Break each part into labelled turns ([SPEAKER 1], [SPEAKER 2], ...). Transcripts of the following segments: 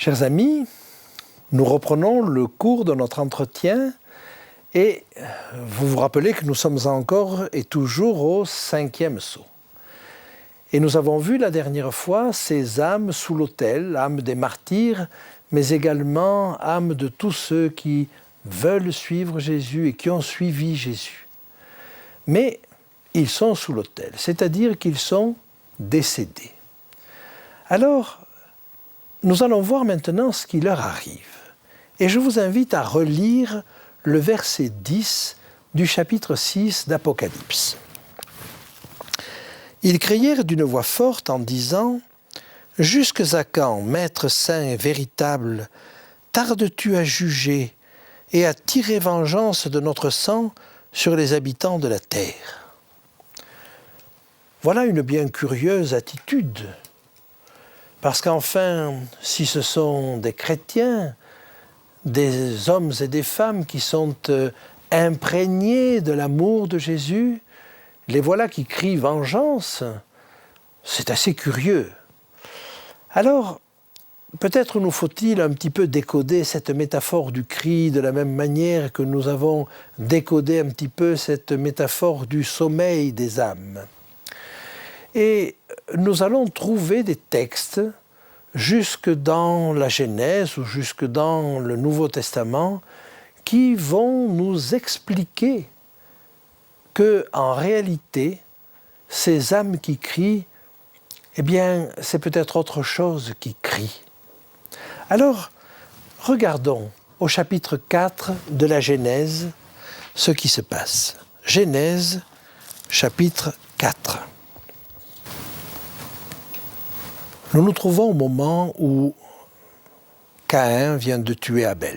[SPEAKER 1] Chers amis, nous reprenons le cours de notre entretien et vous vous rappelez que nous sommes encore et toujours au 5e sceau. Et nous avons vu la dernière fois ces âmes sous l'autel, âmes des martyrs, mais également âmes de tous ceux qui veulent suivre Jésus et qui ont suivi Jésus. Mais ils sont sous l'autel, c'est-à-dire qu'ils sont décédés. Alors, nous allons voir maintenant ce qui leur arrive. Et je vous invite à relire le verset 10 du chapitre 6 d'Apocalypse. Ils crièrent d'une voix forte en disant « Jusque à quand, Maître saint et véritable, tardes-tu à juger et à tirer vengeance de notre sang sur les habitants de la terre ?» Voilà une bien curieuse attitude. Parce qu'enfin, si ce sont des chrétiens, des hommes et des femmes qui sont imprégnés de l'amour de Jésus, les voilà qui crient vengeance. C'est assez curieux. Alors, peut-être nous faut-il un petit peu décoder cette métaphore du cri de la même manière que nous avons décodé un petit peu cette métaphore du sommeil des âmes. Et nous allons trouver des textes jusque dans la Genèse ou jusque dans le Nouveau Testament qui vont nous expliquer que, en réalité, ces âmes qui crient, eh bien, c'est peut-être autre chose qui crie. Alors, regardons au chapitre 4 de la Genèse ce qui se passe. Genèse, chapitre 4. Nous nous trouvons au moment où Caïn vient de tuer Abel.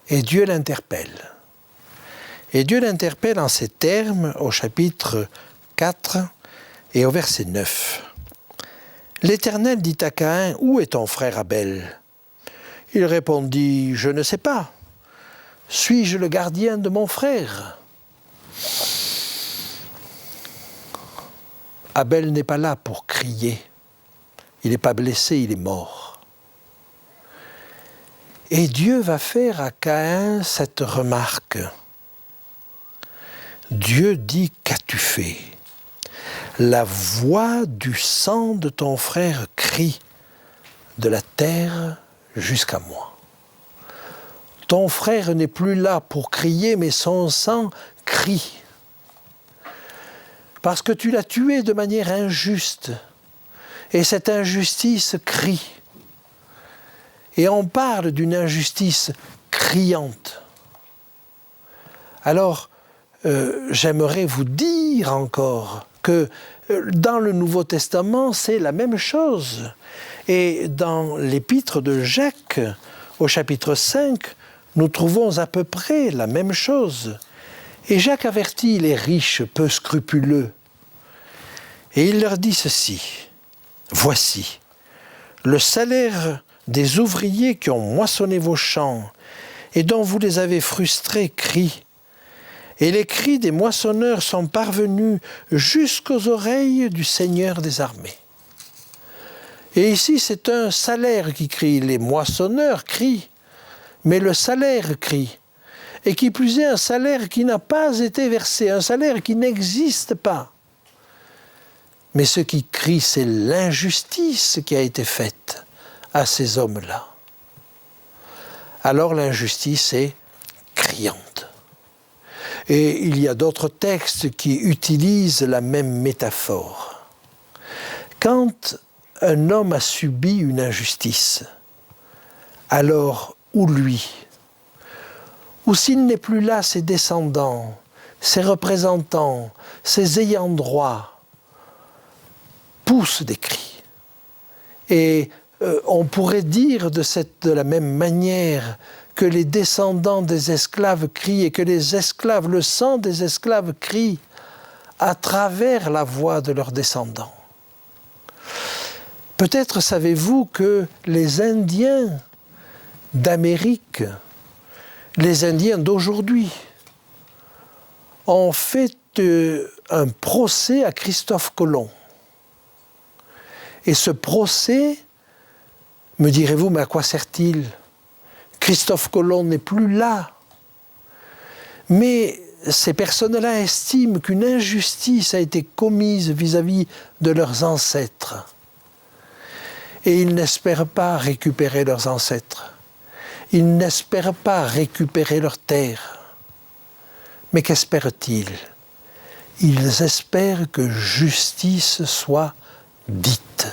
[SPEAKER 1] Et Dieu l'interpelle. Et Dieu l'interpelle en ces termes au chapitre 4 et au verset 9. L'Éternel dit à Caïn, « Où est ton frère Abel ?» Il répondit, « Je ne sais pas. Suis-je le gardien de mon frère ?» Abel n'est pas là pour crier. Il n'est pas blessé, il est mort. Et Dieu va faire à Caïn cette remarque. Dieu dit, qu'as-tu fait ? La voix du sang de ton frère crie de la terre jusqu'à moi. Ton frère n'est plus là pour crier, mais son sang crie. Parce que tu l'as tué de manière injuste. Et cette injustice crie. Et on parle d'une injustice criante. Alors, j'aimerais vous dire encore que dans le Nouveau Testament, c'est la même chose. Et dans l'épître de Jacques, au chapitre 5, nous trouvons à peu près la même chose. Et Jacques avertit les riches peu scrupuleux. Et il leur dit ceci. Voici, le salaire des ouvriers qui ont moissonné vos champs et dont vous les avez frustrés crie. Et les cris des moissonneurs sont parvenus jusqu'aux oreilles du Seigneur des armées. Et ici, c'est un salaire qui crie. Les moissonneurs crient, mais le salaire crie. Et qui plus est, un salaire qui n'a pas été versé, un salaire qui n'existe pas. Mais ce qui crie, c'est l'injustice qui a été faite à ces hommes-là. Alors l'injustice est criante. Et il y a d'autres textes qui utilisent la même métaphore. Quand un homme a subi une injustice, alors ou lui, ou s'il n'est plus là, ses descendants, ces représentants, ces ayants droit, poussent des cris. Et on pourrait dire de la même manière que les descendants des esclaves crient et que les esclaves, le sang des esclaves crie à travers la voix de leurs descendants. Peut-être savez-vous que les Indiens d'Amérique, les Indiens d'aujourd'hui, ont fait un procès à Christophe Colomb. Et ce procès, me direz-vous, mais à quoi sert-il ? Christophe Colomb n'est plus là. Mais ces personnes-là estiment qu'une injustice a été commise vis-à-vis de leurs ancêtres. Et ils n'espèrent pas récupérer leurs ancêtres. Ils n'espèrent pas récupérer leurs terres. Mais qu'espèrent-ils ? Ils espèrent que justice soit dite.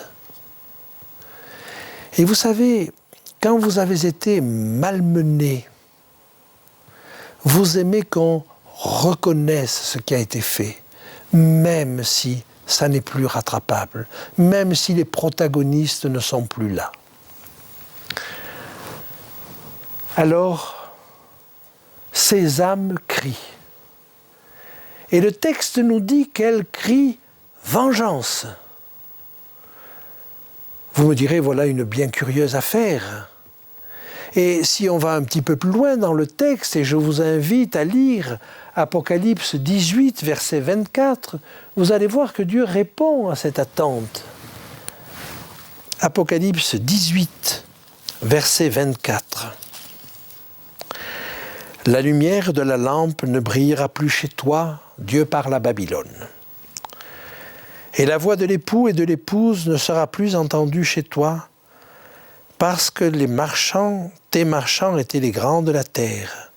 [SPEAKER 1] Et vous savez, quand vous avez été malmené, vous aimez qu'on reconnaisse ce qui a été fait, même si ça n'est plus rattrapable, même si les protagonistes ne sont plus là. Alors, ces âmes crient. Et le texte nous dit qu'elles crient vengeance. Vous me direz, voilà une bien curieuse affaire. Et si on va un petit peu plus loin dans le texte, et je vous invite à lire Apocalypse 18, verset 24, vous allez voir que Dieu répond à cette attente. Apocalypse 18, verset 24. La lumière de la lampe ne brillera plus chez toi, Dieu parle à Babylone. Et la voix de l'époux et de l'épouse ne sera plus entendue chez toi, parce que tes marchands étaient les grands de la terre,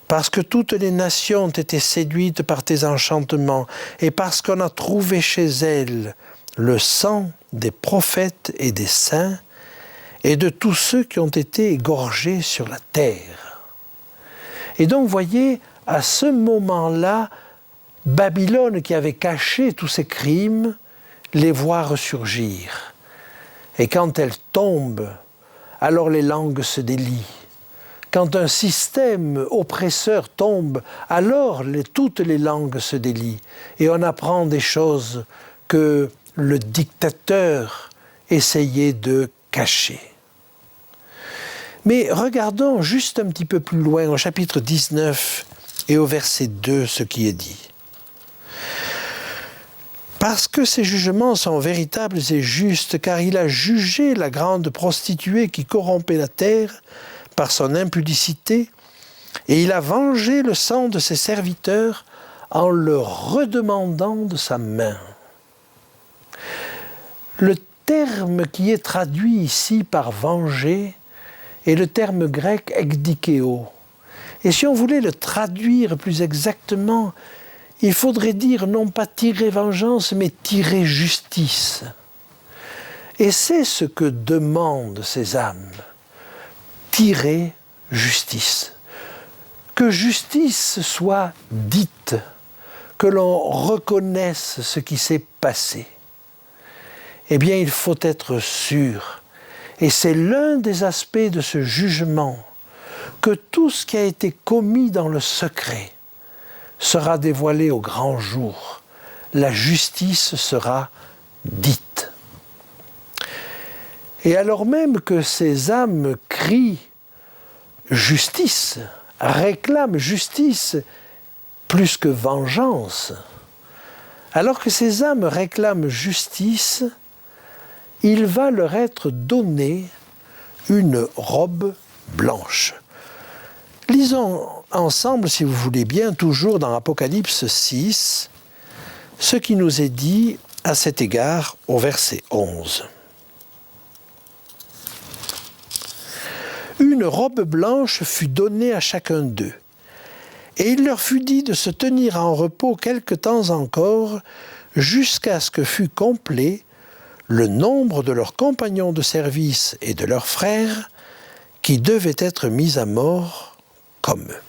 [SPEAKER 1] parce que toutes les nations ont été séduites par tes enchantements, et parce qu'on a trouvé chez elles le sang des prophètes et des saints, et de tous ceux qui ont été égorgés sur la terre. Et donc, voyez, à ce moment-là, Babylone, qui avait caché tous ses crimes, les voit ressurgir. Et quand elle tombe, alors les langues se délient. Quand un système oppresseur tombe, alors toutes les langues se délient. Et on apprend des choses que le dictateur essayait de cacher. Mais regardons juste un petit peu plus loin, au chapitre 19 et au verset 2, ce qui est dit. Parce que ses jugements sont véritables et justes, car il a jugé la grande prostituée qui corrompait la terre par son impudicité, et il a vengé le sang de ses serviteurs en le redemandant de sa main. Le terme qui est traduit ici par venger est le terme grec ekdikeo. Et si on voulait le traduire plus exactement, il faudrait dire non pas tirer vengeance, mais tirer justice. Et c'est ce que demandent ces âmes. Tirer justice. Que justice soit dite, que l'on reconnaisse ce qui s'est passé. Eh bien, il faut être sûr, et c'est l'un des aspects de ce jugement, que tout ce qui a été commis dans le secret sera dévoilé au grand jour. La justice sera dite. Et alors même que ces âmes crient justice, réclament justice plus que vengeance, alors que ces âmes réclament justice, il va leur être donné une robe blanche. Lisons ensemble, si vous voulez bien, toujours dans Apocalypse 6, ce qui nous est dit à cet égard au verset 11. Une robe blanche fut donnée à chacun d'eux, et il leur fut dit de se tenir en repos quelque temps encore, jusqu'à ce que fût complet le nombre de leurs compagnons de service et de leurs frères qui devaient être mis à mort comme eux.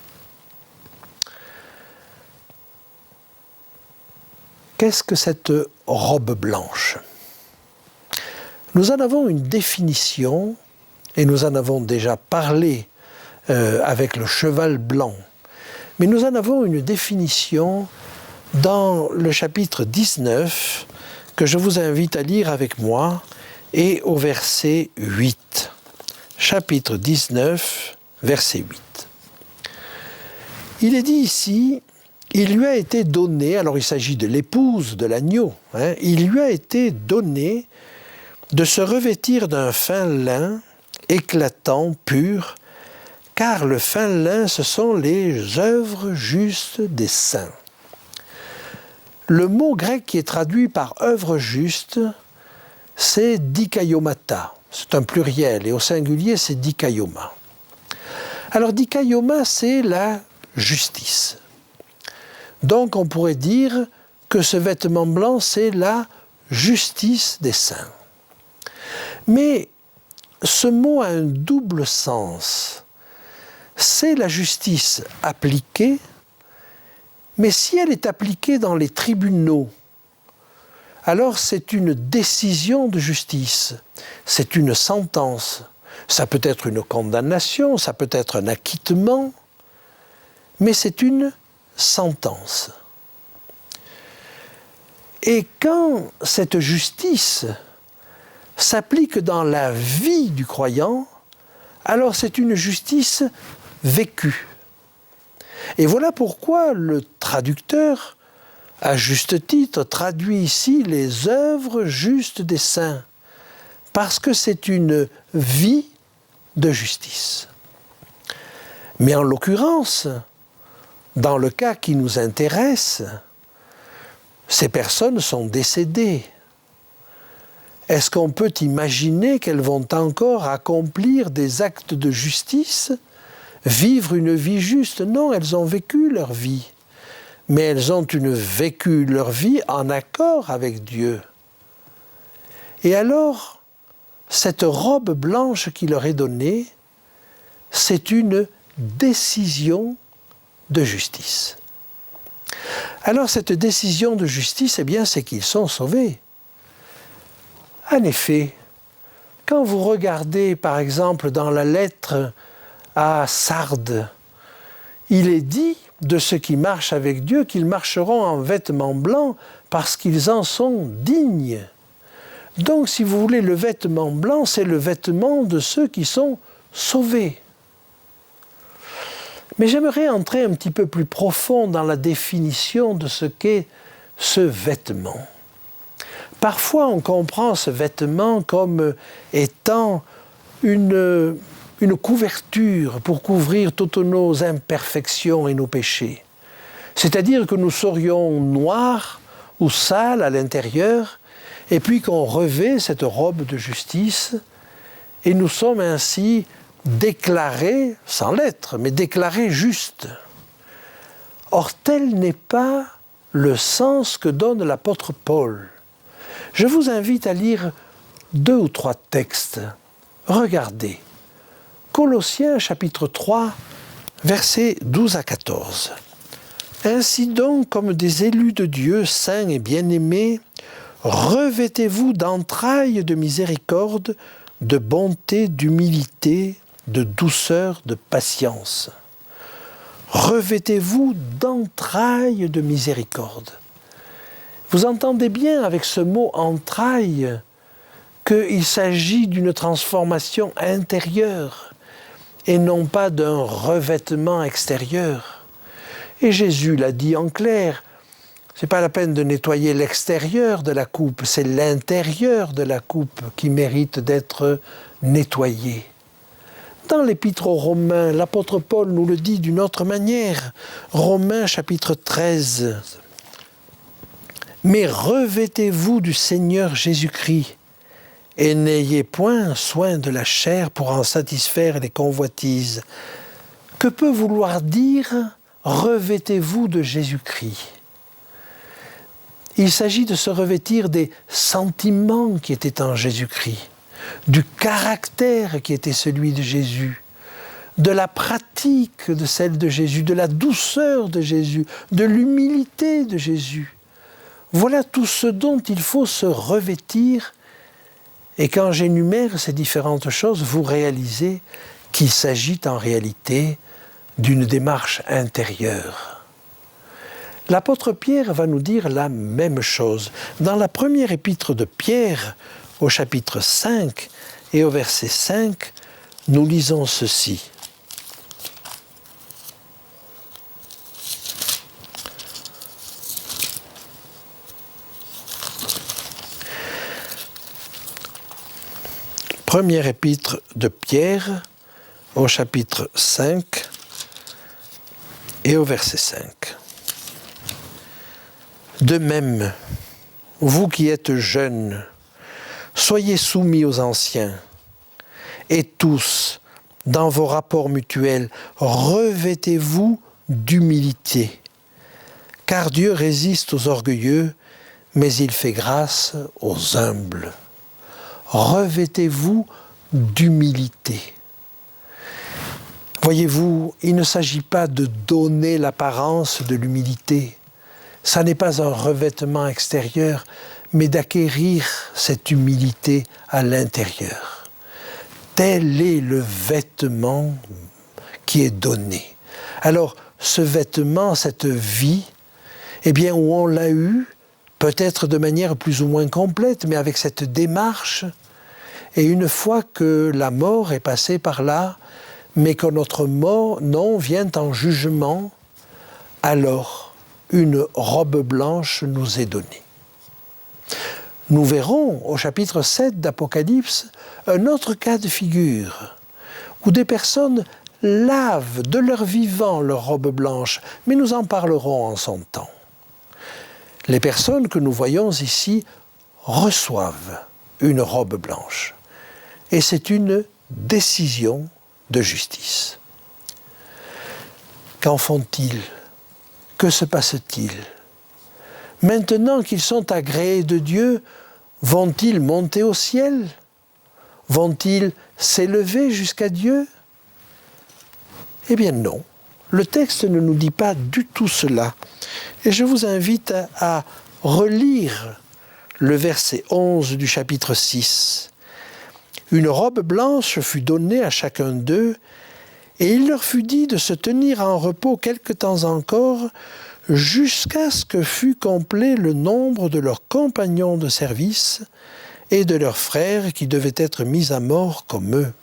[SPEAKER 1] qu'est-ce que cette robe blanche? Nous en avons une définition, et nous en avons déjà parlé avec le cheval blanc, mais nous en avons une définition dans le chapitre 19, que je vous invite à lire avec moi, et au verset 8. Chapitre 19, verset 8. Il est dit ici, il lui a été donné, alors il s'agit de l'épouse de l'agneau, il lui a été donné de se revêtir d'un fin lin éclatant, pur, car le fin lin, ce sont les œuvres justes des saints. Le mot grec qui est traduit par œuvre juste, c'est dikaiomata. C'est un pluriel et au singulier, c'est dikaioma. Alors dikaioma, c'est la justice. Donc on pourrait dire que ce vêtement blanc, c'est la justice des saints. Mais ce mot a un double sens. C'est la justice appliquée, mais si elle est appliquée dans les tribunaux, alors c'est une décision de justice, c'est une sentence. Ça peut être une condamnation, ça peut être un acquittement, mais c'est une sentence. Et quand cette justice s'applique dans la vie du croyant, alors c'est une justice vécue. Et voilà pourquoi le traducteur, à juste titre, traduit ici les œuvres justes des saints, parce que c'est une vie de justice. Mais en l'occurrence, dans le cas qui nous intéresse, ces personnes sont décédées. Est-ce qu'on peut imaginer qu'elles vont encore accomplir des actes de justice, vivre une vie juste? Non, elles ont vécu leur vie. Mais elles ont vécu leur vie en accord avec Dieu. Et alors, cette robe blanche qui leur est donnée, c'est une décision de justice. Alors cette décision de justice, eh bien, c'est qu'ils sont sauvés. En effet, quand vous regardez par exemple dans la lettre à Sardes, il est dit de ceux qui marchent avec Dieu qu'ils marcheront en vêtements blancs parce qu'ils en sont dignes. Donc si vous voulez, le vêtement blanc, c'est le vêtement de ceux qui sont sauvés. Mais j'aimerais entrer un petit peu plus profond dans la définition de ce qu'est ce vêtement. Parfois, on comprend ce vêtement comme étant une couverture pour couvrir toutes nos imperfections et nos péchés. C'est-à-dire que nous serions noirs ou sales à l'intérieur, et puis qu'on revêt cette robe de justice, et nous sommes ainsi déclarés, sans l'être, mais déclarés justes. Or, tel n'est pas le sens que donne l'apôtre Paul. Je vous invite à lire 2 ou 3 textes. Regardez. Colossiens chapitre 3, versets 12 à 14. « Ainsi donc, comme des élus de Dieu, saints et bien-aimés, revêtez-vous d'entrailles de miséricorde, de bonté, d'humilité, de douceur, de patience. Revêtez-vous d'entrailles de miséricorde. » Vous entendez bien avec ce mot « entrailles » qu'il s'agit d'une transformation intérieure et non pas d'un revêtement extérieur. Et Jésus l'a dit en clair, ce n'est pas la peine de nettoyer l'extérieur de la coupe, c'est l'intérieur de la coupe qui mérite d'être nettoyé. Dans l'Épître aux Romains, l'apôtre Paul nous le dit d'une autre manière. Romains chapitre 13. « Mais revêtez-vous du Seigneur Jésus-Christ, et n'ayez point soin de la chair pour en satisfaire les convoitises. » Que peut vouloir dire « revêtez-vous de Jésus-Christ » ? Il s'agit de se revêtir des sentiments qui étaient en Jésus-Christ, du caractère qui était celui de Jésus, de la pratique de celle de Jésus, de la douceur de Jésus, de l'humilité de Jésus. Voilà tout ce dont il faut se revêtir. Et quand j'énumère ces différentes choses, vous réalisez qu'il s'agit en réalité d'une démarche intérieure. L'apôtre Pierre va nous dire la même chose. Dans la première épître de Pierre, au chapitre 5 et au verset 5, nous lisons ceci. Première épître de Pierre, au chapitre 5 et au verset 5. De même, vous qui êtes jeunes, soyez soumis aux anciens, et tous, dans vos rapports mutuels, revêtez-vous d'humilité, car Dieu résiste aux orgueilleux, mais il fait grâce aux humbles. Revêtez-vous d'humilité. Voyez-vous, il ne s'agit pas de donner l'apparence de l'humilité. Ça n'est pas un revêtement extérieur, mais d'acquérir cette humilité à l'intérieur. Tel est le vêtement qui est donné. Alors, ce vêtement, cette vie, eh bien, où on l'a eu, peut-être de manière plus ou moins complète, mais avec cette démarche. Et une fois que la mort est passée par là, mais que notre nom vient en jugement, alors une robe blanche nous est donnée. Nous verrons au chapitre 7 d'Apocalypse un autre cas de figure, où des personnes lavent de leur vivant leur robe blanche, mais nous en parlerons en son temps. Les personnes que nous voyons ici reçoivent une robe blanche. Et c'est une décision de justice. Qu'en font-ils? Que se passe-t-il? Maintenant qu'ils sont agréés de Dieu, vont-ils monter au ciel? Vont-ils s'élever jusqu'à Dieu? Eh bien non. Le texte ne nous dit pas du tout cela. Et je vous invite à relire le verset 11 du chapitre 6. Une robe blanche fut donnée à chacun d'eux, et il leur fut dit de se tenir en repos quelque temps encore, jusqu'à ce que fût complet le nombre de leurs compagnons de service et de leurs frères qui devaient être mis à mort comme eux.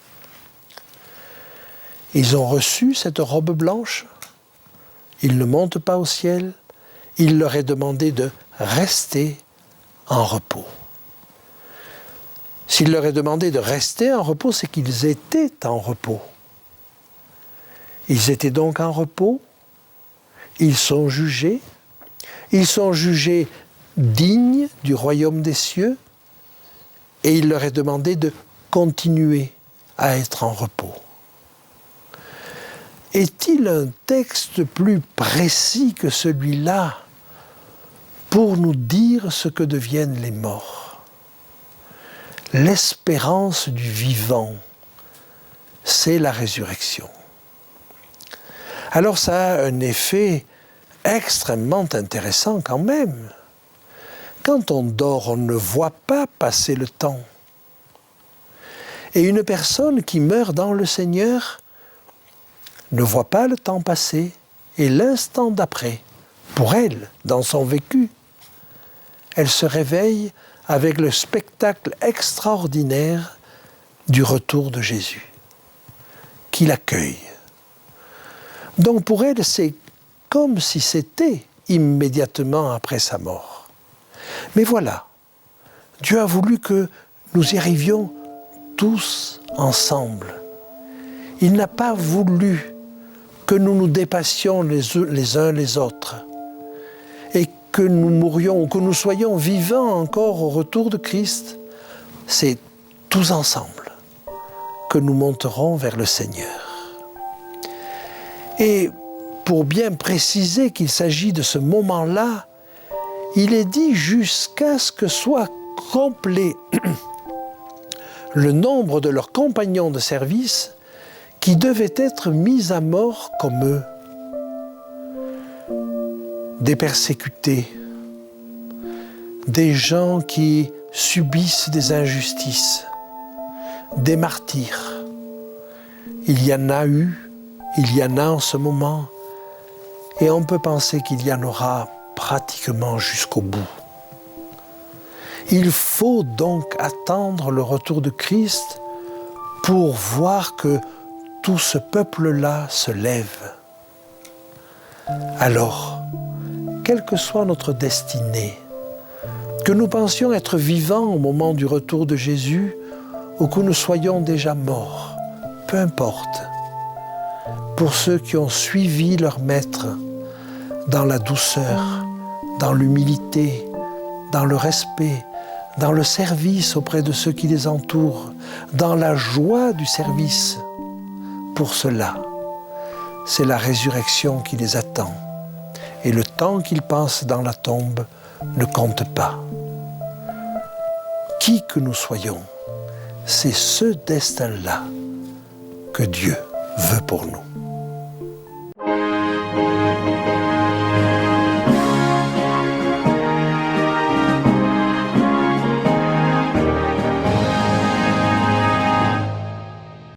[SPEAKER 1] Ils ont reçu cette robe blanche. Ils ne montent pas au ciel. Il leur est demandé de rester en repos. S'il leur est demandé de rester en repos, c'est qu'ils étaient en repos. Ils étaient donc en repos. Ils sont jugés. Ils sont jugés dignes du royaume des cieux. Et il leur est demandé de continuer à être en repos. Est-il un texte plus précis que celui-là pour nous dire ce que deviennent les morts? L'espérance du vivant, c'est la résurrection. Alors ça a un effet extrêmement intéressant quand même. Quand on dort, on ne voit pas passer le temps. Et une personne qui meurt dans le Seigneur ne voit pas le temps passer, et l'instant d'après, pour elle, dans son vécu, elle se réveille avec le spectacle extraordinaire du retour de Jésus, qui l'accueille. Donc pour elle, c'est comme si c'était immédiatement après sa mort. Mais voilà, Dieu a voulu que nous y arrivions tous ensemble. Il n'a pas voulu que nous nous dépassions les uns les autres et que nous mourions ou que nous soyons vivants encore au retour de Christ. C'est tous ensemble que nous monterons vers le Seigneur. Et pour bien préciser qu'il s'agit de ce moment-là, il est dit jusqu'à ce que soit complet le nombre de leurs compagnons de service qui devaient être mis à mort comme eux. Des persécutés, des gens qui subissent des injustices, des martyrs. Il y en a eu, il y en a en ce moment, et on peut penser qu'il y en aura pratiquement jusqu'au bout. Il faut donc attendre le retour de Christ pour voir que tout ce peuple-là se lève. Alors, quelle que soit notre destinée, que nous pensions être vivants au moment du retour de Jésus ou que nous soyons déjà morts, peu importe, pour ceux qui ont suivi leur Maître dans la douceur, dans l'humilité, dans le respect, dans le service auprès de ceux qui les entourent, dans la joie du service, pour cela, c'est la résurrection qui les attend. Et le temps qu'ils passent dans la tombe ne compte pas. Qui que nous soyons, c'est ce destin-là que Dieu veut pour nous.